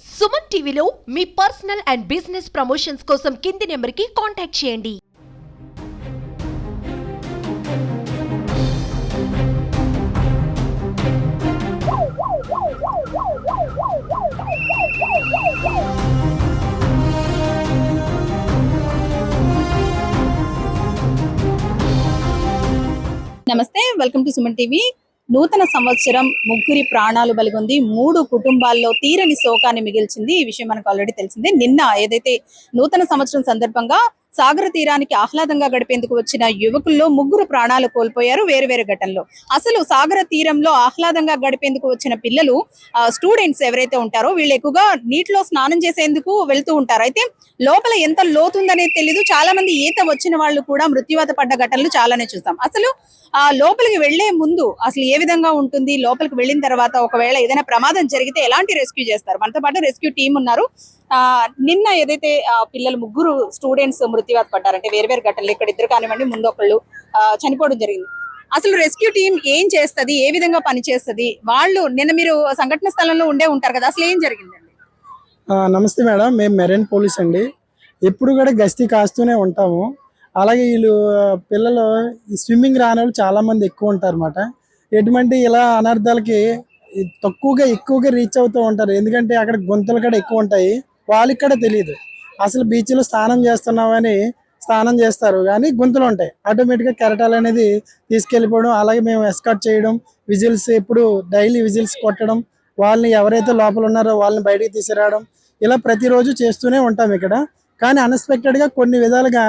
సుమన్ టీవీలో మీ personal and business promotions కోసం కింది నెంబర్కి కాంటాక్ట్ చేయండి. నమస్తే, వెల్కమ్ టు సుమన్ టీవీ. నూతన సంవత్సరం ముగ్గురి ప్రాణాలు బలిగొంది, 3 కుటుంబాల్లో తీరని శోకాన్ని మిగిల్చింది. ఈ విషయం మనకు ఆల్రెడీ తెలిసిందే. నిన్న ఏదైతే నూతన సంవత్సరం సందర్భంగా సాగర తీరానికి ఆహ్లాదంగా గడిపేందుకు వచ్చిన యువకుల్లో 3 ప్రాణాలు కోల్పోయారు వేరు వేరు ఘటనలో. అసలు సాగర తీరంలో ఆహ్లాదంగా గడిపేందుకు వచ్చిన పిల్లలు, స్టూడెంట్స్ ఎవరైతే ఉంటారో వీళ్ళు ఎక్కువగా నీటిలో స్నానం చేసేందుకు వెళ్తూ ఉంటారు. అయితే లోపల ఎంత లోతుందనేది తెలీదు. చాలా మంది ఈత వచ్చిన వాళ్ళు కూడా మృత్యువాత పడ్డ ఘటనలు చాలానే చూస్తాం. అసలు లోపలికి వెళ్లే ముందు అసలు ఏ విధంగా ఉంటుంది, లోపలికి వెళ్ళిన తర్వాత ఒకవేళ ఏదైనా ప్రమాదం జరిగితే ఎలాంటి రెస్క్యూ చేస్తారు? మనతో పాటు రెస్క్యూ టీం ఉన్నారు. నిన్న ఏదైతే పిల్లలు 3 స్టూడెంట్స్ మృత్యువాత పడ్డారంటే వేరు వేరు ఘటనలు, ఇక్కడ ఇద్దరు కానివ్వండి, ముందు ఒకళ్ళు చనిపోవడం జరిగింది. అసలు రెస్క్యూ టీం ఏం చేస్తుంది, ఏ విధంగా పనిచేస్తుంది? వాళ్ళు నిన్న మీరు సంఘటన స్థలంలో ఉండే ఉంటారు కదా, అసలు ఏం జరిగిందండి? నమస్తే మేడం, మేము మెరైన్ పోలీస్ అండి. ఎప్పుడు కూడా గస్తీ కాస్తూనే ఉంటాము. అలాగే వీళ్ళు పిల్లలు స్విమ్మింగ్ రాని వాళ్ళు చాలా మంది ఎక్కువ ఉంటారు అన్నమాట. ఎటువంటి ఇలా అనర్థాలకి ఎక్కువగా రీచ్ అవుతూ ఉంటారు. ఎందుకంటే అక్కడ గుంతలు కూడా ఎక్కువ ఉంటాయి. వాళ్ళకి కూడా తెలియదు అసలు బీచ్లో స్నానం చేస్తున్నామని స్నానం చేస్తారు, కానీ గుంతలు ఉంటాయి. ఆటోమేటిక్గా కెరటాలు అనేది తీసుకెళ్ళిపోవడం, అలాగే మేము ఎస్కార్ట్ చేయడం, విజిల్స్ ఎప్పుడు డైలీ విజిల్స్ కొట్టడం, వాళ్ళని ఎవరైతే లోపల ఉన్నారో వాళ్ళని బయటికి తీసుకురావడం, ఇలా ప్రతిరోజు చేస్తూనే ఉంటాం ఇక్కడ. కానీ అన్ఎక్స్పెక్టెడ్గా కొన్ని విధాలుగా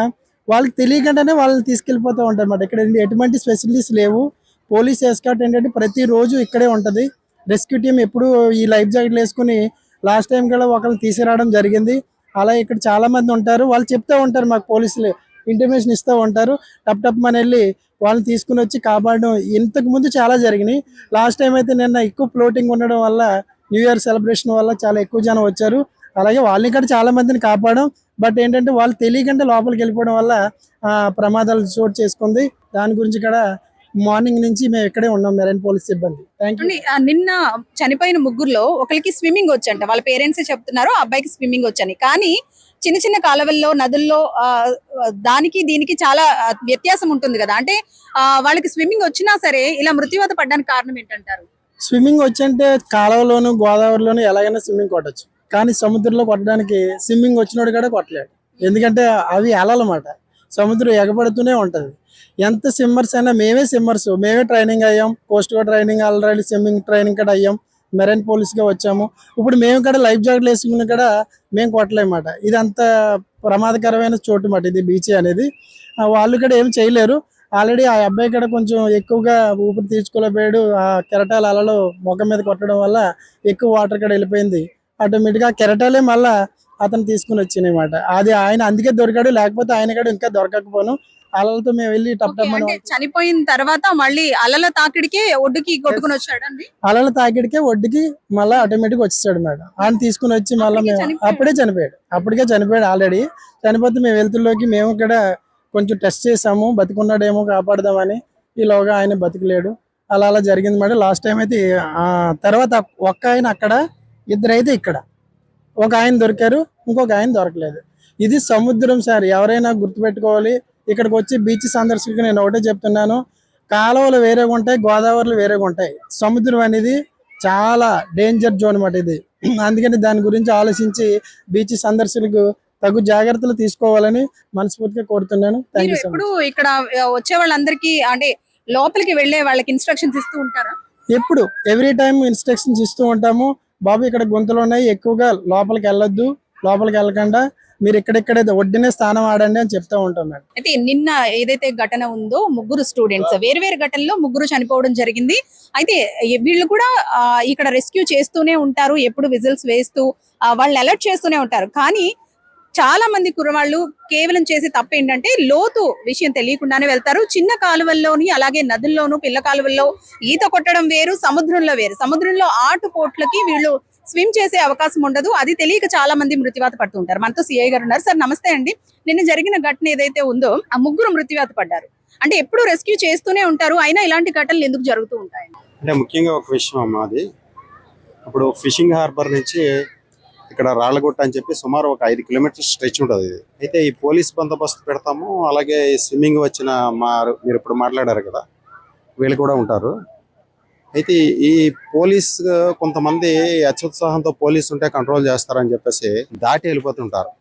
వాళ్ళకి తెలియకుండానే వాళ్ళని తీసుకెళ్ళిపోతూ ఉంటారు అన్నమాట. ఇక్కడ ఎటువంటి ఫెసిలిటీస్ లేవు. పోలీస్ ఎస్కార్ట్ ఏంటంటే ప్రతిరోజు ఇక్కడే ఉంటుంది. రెస్క్యూ టీం ఎప్పుడు ఈ లైఫ్ జాకెట్లు వేసుకుని లాస్ట్ టైం కూడా ఒకళ్ళు తీసుకురావడం జరిగింది. అలా ఇక్కడ చాలా మంది ఉంటారు. వాళ్ళు చెప్తూ ఉంటారు, మాకు పోలీసులు ఇంటిమేషన్ ఇస్తూ ఉంటారు. టప్ మన వెళ్ళి వాళ్ళని తీసుకుని వచ్చి కాపాడడం ఇంతకు ముందు చాలా జరిగినాయి. లాస్ట్ టైం అయితే నిన్న ఎక్కువ ఫ్లోటింగ్ ఉండడం వల్ల, న్యూ ఇయర్ సెలబ్రేషన్ వల్ల చాలా ఎక్కువ జనం వచ్చారు. అలాగే వాళ్ళని కూడా చాలా మందిని కాపాడడం. బట్ ఏంటంటే వాళ్ళు తెలియకుండా లోపలికి వెళ్ళిపోవడం వల్ల ప్రమాదాలు చోటు చేసుకుంది. దాని గురించి కూడా మార్నింగ్ నుంచి మేము ఇక్కడే ఉన్నాం, మెరైన్ పోలీస్ సిబ్బంది. Thank you. నిన్న చనిపోయిన 3లో ఒకరికి స్విమ్మింగ్ వచ్చంట, వాళ్ళ పేరెంట్స్ చెప్తున్నారు ఆ అబ్బాయికి స్విమ్మింగ్ వచ్చని. కానీ చిన్న చిన్న కాలువల్లో, నదుల్లో దానికి దీనికి చాలా వ్యత్యాసం ఉంటుంది కదా. అంటే వాళ్ళకి స్విమ్మింగ్ వచ్చినా సరే ఇలా మృత్యువాత పడడానికి కారణం ఏంటంటారు? స్విమ్మింగ్ వచ్చంటే కాలువలోను గోదావరిలోను ఎలాగైనా స్విమ్మింగ్ కొట్టచ్చు, కానీ సముద్రంలో కొట్టడానికి స్విమ్మింగ్ వచ్చినోడు కూడా కొట్టలేడు. ఎందుకంటే అవి అలలన్నమాట, సముద్రం ఎగబడుతూనే ఉంటుంది. ఎంత స్విమ్మర్స్ అయినా, మేమే ట్రైనింగ్ అయ్యాం. Coast guard training, already swimming training కూడా అయ్యాం. మెరైన్ పోలీస్గా వచ్చాము. ఇప్పుడు మేము కూడా లైఫ్ జాకెట్లు వేసుకుని కూడా మేము కొట్టలేమాట. ఇది అంత ప్రమాదకరమైన చోటు మాట ఇది బీచ్ అనేది. వాళ్ళు కూడా ఏం చేయలేరు. ఆల్రెడీ ఆ అబ్బాయి కూడా కొంచెం ఎక్కువగా ఊపిరి తీర్చుకోలేకపోయాడు. ఆ కెరటాల అలలో ముఖం మీద కొట్టడం వల్ల ఎక్కువ వాటర్ కూడా వెళ్ళిపోయింది. ఆటోమేటిక్గా కెరటాలే మళ్ళా అతను తీసుకుని వచ్చినాయి అన్నమాట. అది ఆయన అందుకే దొరికాడు, లేకపోతే ఆయన కూడా ఇంకా దొరకకపోను. అలలతో మేము వెళ్ళి చనిపోయిన తర్వాత మళ్ళీ అలల తాకిడికే ఒడ్డుకి కొట్టుకుని వచ్చాడండి. అలల తాకిడికే ఒడ్డుకి మళ్ళీ ఆటోమేటిక్ వచ్చేసాడు మేడం. ఆయన తీసుకుని వచ్చి మళ్ళీ మేము అప్పటికే చనిపోయాడు ఆల్రెడీ. చనిపోతే మేము వెళ్తుల్లోకి మేము కూడా కొంచెం టెస్ట్ చేసాము, బతికున్నాడేమో కాపాడదామని. ఈలోగా ఆయన బతికలేడు. అలా జరిగింది మేడం. లాస్ట్ టైం అయితే తర్వాత ఒక్క ఆయన అక్కడ, 2 అయితే ఇక్కడ. ఒక ఆయన దొరికారు, ఇంకొక ఆయన దొరకలేదు. ఇది సముద్రం సార్, ఎవరైనా గుర్తుపెట్టుకోవాలి. ఇక్కడికి వచ్చి బీచ్ సందర్శకులకు నేను ఒకటే చెప్తున్నాను, కాలువలు వేరేగా ఉంటాయి, గోదావరిలు వేరేగా ఉంటాయి. సముద్రం అనేది చాలా డేంజర్ జోన్ అన్నమాట ఇది. అందుకని దాని గురించి ఆలోచించి బీచ్ సందర్శకులకు తగు జాగ్రత్తలు తీసుకోవాలని మనస్ఫూర్తిగా కోరుతున్నాను. Thank you so much. ఇక్కడ వచ్చే వాళ్ళందరికీ అంటే లోపలికి వెళ్ళే వాళ్ళకి ఇన్స్ట్రక్షన్స్ ఇస్తూ ఉంటారా? ఎప్పుడు ఎవ్రీ టైం ఇన్స్ట్రక్షన్స్ ఇస్తూ ఉంటాము. బాబు ఇక్కడ గుంతలు ఉన్నాయి, ఎక్కువగా లోపలికి వెళ్ళొద్దు, లోపలికి వెళ్ళకుండా మీరు ఇక్కడెక్కడే ఒడ్డునే స్థానం ఆడండి అని చెప్తూ ఉంటాం మేడం. అయితే నిన్న ఏదైతే ఘటన ఉందో 3 స్టూడెంట్స్ వేరు వేరు ఘటనలో 3 చనిపోవడం జరిగింది. అయితే వీళ్ళు కూడా ఇక్కడ రెస్క్యూ చేస్తూనే ఉంటారు, ఎప్పుడు విజిల్స్ వేస్తూ వాళ్ళని అలర్ట్ చేస్తూనే ఉంటారు. కానీ చాలా మంది కుర్రవాళ్ళు కేవలం చేసే తప్పు ఏంటంటే లోతు విషయం తెలియకుండానే వెళ్తారు. చిన్న కాలువల్లోని, అలాగే నదుల్లోనూ, పిల్ల కాలువల్లో ఈత కొట్టడం వేరు, సముద్రంలో వేరు. సముద్రంలో ఆటుపోట్లకి వీళ్ళు స్విమ్ చేసే అవకాశం ఉండదు. అది తెలియక చాలా మంది మృత్యువాత పడుతూ ఉంటారు. మనతో సిఐ గారు ఉన్నారు. సార్ నమస్తే అండి. నిన్న జరిగిన ఘటన ఏదైతే ఉందో ఆ 3 మృత్యువాత పడ్డారు. అంటే ఎప్పుడు రెస్క్యూ చేస్తూనే ఉంటారు, అయినా ఇలాంటి ఘటనలు ఎందుకు జరుగుతూ ఉంటాయి? అంటే ముఖ్యంగా ఒక విషయం అమ్మా, అది ఇప్పుడు ఫిషింగ్ హార్బర్ నుంచి ఇక్కడ రాళ్ళగుట్ట అని చెప్పి సుమారు ఒక 5 కిలోమీటర్స్ స్ట్రెచ్ ఉంటుంది ఇది. అయితే ఈ పోలీస్ బందోబస్తు పెడతాము, అలాగే స్విమ్మింగ్ వచ్చిన మీరు ఇప్పుడు మాట్లాడారు కదా, వీళ్ళు కూడా ఉంటారు. అయితే ఈ పోలీస్ కొంతమంది అత్యుత్సాహంతో పోలీసు ఉంటే కంట్రోల్ చేస్తారని చెప్పేసి దాటి వెళ్ళిపోతుంటారు.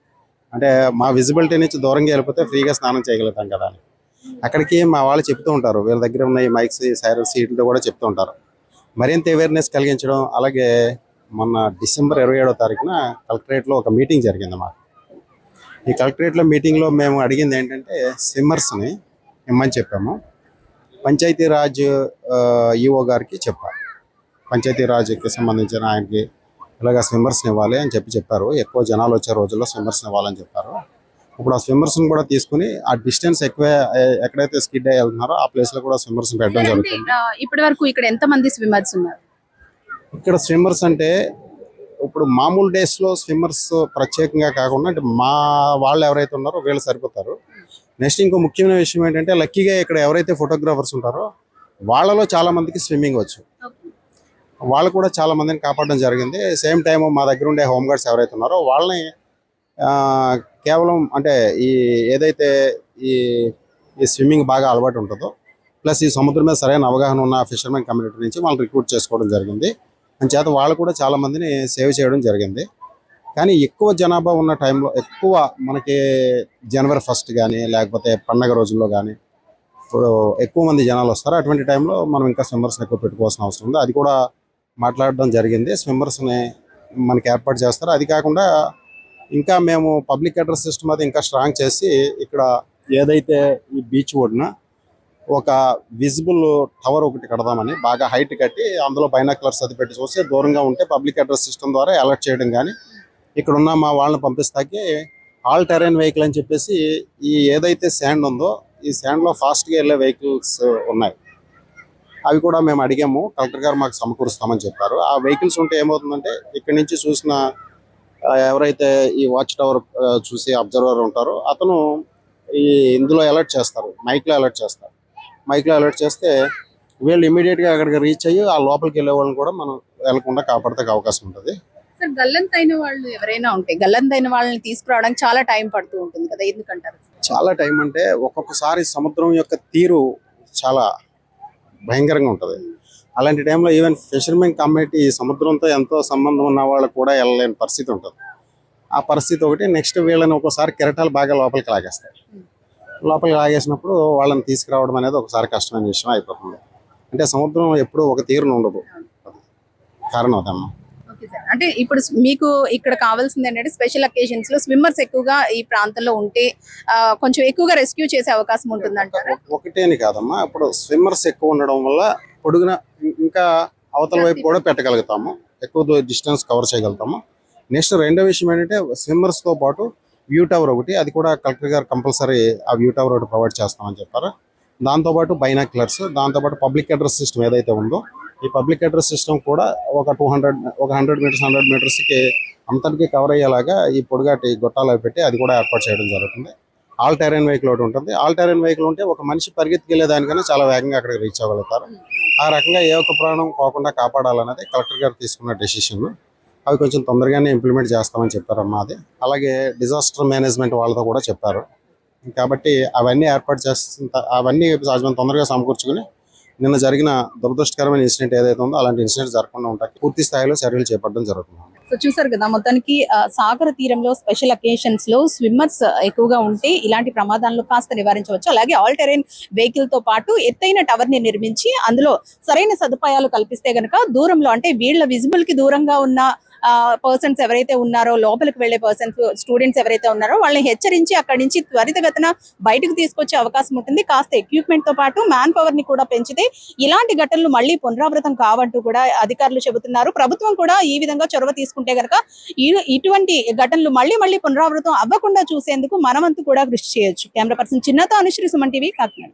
అంటే మా విజిబిలిటీ నుంచి దూరంగా వెళ్ళిపోతే ఫ్రీగా స్నానం చేయగలుగుతాం కదా అని. అక్కడికి మా వాళ్ళు చెప్తూ ఉంటారు, వీళ్ళ దగ్గర ఉన్న ఈ మైక్స్, సైరన్ సీట్లతో కూడా చెప్తూ ఉంటారు. మరింత అవేర్నెస్ కలిగించడం. అలాగే మొన్న డిసెంబర్ 27వ తారీఖున కలెక్టరేట్లో ఒక మీటింగ్ జరిగింది మాకు. ఈ కలెక్టరేట్లో మీటింగ్లో మేము అడిగింది ఏంటంటే స్విమ్మర్స్ని ఇమ్మని చెప్పాము. పంచాయతీరాజ్ ఈఓ గారికి చెప్పారు, పంచాయతీరాజ్కి సంబంధించిన ఆయనకి ఇలాగ స్విమ్మర్స్ని ఇవ్వాలి అని చెప్పారు. ఎక్కువ జనాలు వచ్చే రోజుల్లో స్విమ్మర్స్ని ఇవ్వాలని చెప్పారు. ఇప్పుడు ఆ స్విమ్మర్స్ని కూడా తీసుకుని ఆ డిస్టెన్స్ ఎక్కువ ఎక్కడైతే స్కిడ్ అయ్యి వెళ్తున్నారో ఆ ప్లేస్లో కూడా స్విమ్మర్స్ని పెట్టడం జరుగుతుంది. ఇప్పటి వరకు ఇక్కడ ఎంత మంది స్విమ్మర్స్ ఉన్నారు? ఇక్కడ స్విమ్మర్స్ అంటే ఇప్పుడు మామూలు డేస్లో స్విమ్మర్స్ ప్రత్యేకంగా కాకుండా అంటే మా వాళ్ళు ఎవరైతే ఉన్నారో వీళ్ళు సరిపోతారు. నెక్స్ట్ ఇంకో ముఖ్యమైన విషయం ఏంటంటే లక్కీగా ఇక్కడ ఎవరైతే ఫోటోగ్రాఫర్స్ ఉంటారో వాళ్ళలో చాలా మందికి స్విమ్మింగ్ వచ్చు. వాళ్ళు కూడా చాలా మందిని కాపాడడం జరిగింది. సేమ్ టైం మా దగ్గర ఉండే హోంగార్డ్స్ ఎవరైతే ఉన్నారో వాళ్ళని కేవలం అంటే ఏదైతే ఈ స్విమ్మింగ్ బాగా అలవాటు ఉంటుందో ప్లస్ ఈ సముద్రం మీద సరైన అవగాహన ఉన్న ఫిషర్మెన్ కమ్యూనిటీ నుంచి వాళ్ళని రిక్రూట్ చేసుకోవడం జరిగింది. అంచేత వాళ్ళు కూడా చాలా మందిని సేవ్ చేయడం జరిగింది. కానీ ఎక్కువ జనాభా ఉన్న టైంలో ఎక్కువ మనకి జనవరి 1 కానీ లేకపోతే పండగ రోజుల్లో కానీ ఇప్పుడు ఎక్కువ మంది జనాలు వస్తారు. అటువంటి టైంలో మనం ఇంకా స్విమ్మర్స్ని ఎక్కువ పెట్టుకోవాల్సిన అవసరం ఉంది. అది కూడా మాట్లాడడం జరిగింది. స్విమ్మర్స్ని మనకి ఏర్పాటు చేస్తారు. అది కాకుండా ఇంకా మేము పబ్లిక్ అడ్రస్ సిస్టమ్ అది ఇంకా స్ట్రాంగ్ చేసి ఇక్కడ ఏదైతే ఈ బీచ్ ఒడ్డున ఒక విజిబుల్ టవర్ ఒకటి కడదామని బాగా హైట్ కట్టి అందులో బైనాక్యులర్స్ అది పెట్టి చూస్తే దూరంగా ఉంటే పబ్లిక్ అడ్రస్ సిస్టమ్ ద్వారా అలర్ట్ చేయడం కానీ ఇక్కడ ఉన్న మా వాళ్ళని పంపిస్తాకి ఆల్ టెరైన్ వెహికల్ అని చెప్పేసి ఈ ఏదైతే శాండ్ ఉందో ఈ శాండ్లో ఫాస్ట్గా వెళ్ళే వెహికల్స్ ఉన్నాయి. అవి కూడా మేము అడిగాము, కలెక్టర్ గారు మాకు సమకూరుస్తామని చెప్పారు. ఆ వెహికల్స్ ఉంటే ఏమవుతుందంటే ఇక్కడ నుంచి చూసిన ఎవరైతే ఈ వాచ్ టవర్ చూసి అబ్జర్వర్ ఉంటారో అతను ఇందులో అలర్ట్ చేస్తారు, మైక్లో అలర్ట్ చేస్తారు. మైక్లో అలర్ట్ చేస్తే వీళ్ళు ఇమీడియట్గా అక్కడికి రీచ్ అయ్యి ఆ లోపలికి వెళ్ళే వాళ్ళని కూడా మనం వెళ్లకుండా కాపాడతానికి అవకాశం ఉంటుంది. సార్, గల్లంతైన వాళ్ళు ఎవరైనా ఉంటే గల్లంతైన వాళ్ళని తీసుకురావడానికి చాలా టైం పడుతూ ఉంటుంది కదా, ఎందుకంటారు? చాలా టైం అంటే ఒక్కొక్కసారి సముద్రం యొక్క తీరు చాలా భయంకరంగా ఉంటుంది. అలాంటి టైంలో ఈవెన్ ఫిషర్మెన్ కమ్యూనిటీ సముద్రంతో ఎంతో సంబంధం ఉన్న వాళ్ళు కూడా వెళ్ళలేని పరిస్థితి ఉంటుంది. ఆ పరిస్థితి ఒకటి. నెక్స్ట్ వీళ్ళని ఒక్కోసారి కెరటాలు బాగా లోపలికి లాగేస్తాయి. లోపలికి లాగేసినప్పుడు వాళ్ళని తీసుకురావడం అనేది ఒకసారి కష్టమైన విషయం అయిపోతుంది. అంటే సముద్రం ఎప్పుడూ ఒక తీరును ఉండదు, కారణం అదమ్మా. అంటే ఇప్పుడు మీకు ఇక్కడ కావాల్సింది ఏంటంటే స్పెషల్ అకేషన్స్ లో స్విమ్మర్స్ ఎక్కువగా ఈ ప్రాంతంలో ఉంటే కొంచెం ఎక్కువగా రెస్క్యూ చేసే అవకాశం ఉంటుందంటారు. ఒకటేని కాదమ్మా, ఇప్పుడు స్విమ్మర్స్ ఎక్కువ ఉండడం వల్ల పొడుగున ఇంకా అవతల వైపు కూడా పెట్టగలుగుతాము, ఎక్కువ డిస్టెన్స్ కవర్ చేయగలుగుతాము. నెక్స్ట్ రెండో విషయం ఏంటంటే స్విమ్మర్స్తో పాటు వ్యూ టవర్ ఒకటి, అది కూడా కలెక్టర్ గారు కంపల్సరీ ఆ వ్యూ టవర్ ఒకటి ప్రొవైడ్ చేస్తామని చెప్పారు. దాంతోపాటు బైనాక్యులర్స్, దాంతోపాటు పబ్లిక్ అడ్రస్ సిస్టమ్ ఏదైతే ఉందో ఈ పబ్లిక్ అడ్రస్ సిస్టమ్ కూడా ఒక 100 మీటర్స్ 100 మీటర్స్కి అంతటికీ కవర్ అయ్యేలాగా ఈ పొడుగాటి గొట్టాలు పెట్టి అది కూడా ఏర్పాటు చేయడం జరుగుతుంది. ఆల్ టెరైన్ వెహికల్ ఒకటి ఉంటుంది. ఆల్ టెరైన్ వెహికల్ ఉంటే ఒక మనిషి పరిగెత్తుకెళ్లే దానికన్నా చాలా వేగంగా అక్కడికి రీచ్ అవ్వగలుగుతారు. ఆ రకంగా ఏ ఒక్క ప్రాణం పోకుండా కాపాడాలన్నది కలెక్టర్ గారు తీసుకున్న డెసిషన్. అవి కొంచెం తొందరగానే ఇంప్లిమెంట్ చేస్తామని చెప్పారమ్మా. అది అలాగే డిజాస్టర్ మేనేజ్మెంట్ వాళ్ళతో కూడా చెప్పారు. కాబట్టి అవన్నీ ఏర్పాటు అవన్నీ తొందరగా సమకూర్చుకుని నిన్న జరిగిన దురదృష్టకరమైన ఇన్సిడెంట్ ఏదైతే ఉందో అలాంటి ఇన్సిడెంట్ జరగకుండా ఉంటాయి పూర్తి స్థాయిలో చర్యలు చేపట్టడం జరుగుతుంది. సో చూసారు కదా, మొత్తానికి సాగర తీరంలో స్పెషల్ అకేషన్స్ లో స్విమ్మర్స్ ఎక్కువగా ఉంటే ఇలాంటి ప్రమాదాలను కాస్త నివారించవచ్చు. అలాగే ఆల్ టెరైన్ వెహికల్ తో పాటు ఎత్తైన టవర్ ని నిర్మించి అందులో సరైన సదుపాయాలు కల్పిస్తే గనక దూరంలో అంటే వీళ్ళ విజిబుల్ కి దూరంగా ఉన్న పర్సన్స్ ఎవరైతే ఉన్నారో, లోపలికి వెళ్లే పర్సన్స్ స్టూడెంట్స్ ఎవరైతే ఉన్నారో వాళ్ళని హెచ్చరించి అక్కడి నుంచి త్వరితగతిన బయటకు తీసుకొచ్చే అవకాశం ఉంటుంది. కాస్త ఎక్విప్మెంట్ తో పాటు మ్యాన్ పవర్ ని కూడా పెంచితే ఇలాంటి ఘటనలు మళ్ళీ పునరావృతం కావంటూ కూడా అధికారులు చెబుతున్నారు. ప్రభుత్వం కూడా ఈ విధంగా చొరవ తీసుకుంటే గనక ఇటువంటి ఘటనలు మళ్ళీ పునరావృతం అవ్వకుండా చూసేందుకు మనమంతా కూడా కృషి చేయొచ్చు. కెమెరా పర్సన్ చిన్నతో అనుశ్రీ, సుమన్ టీవీ, కాకినాడ.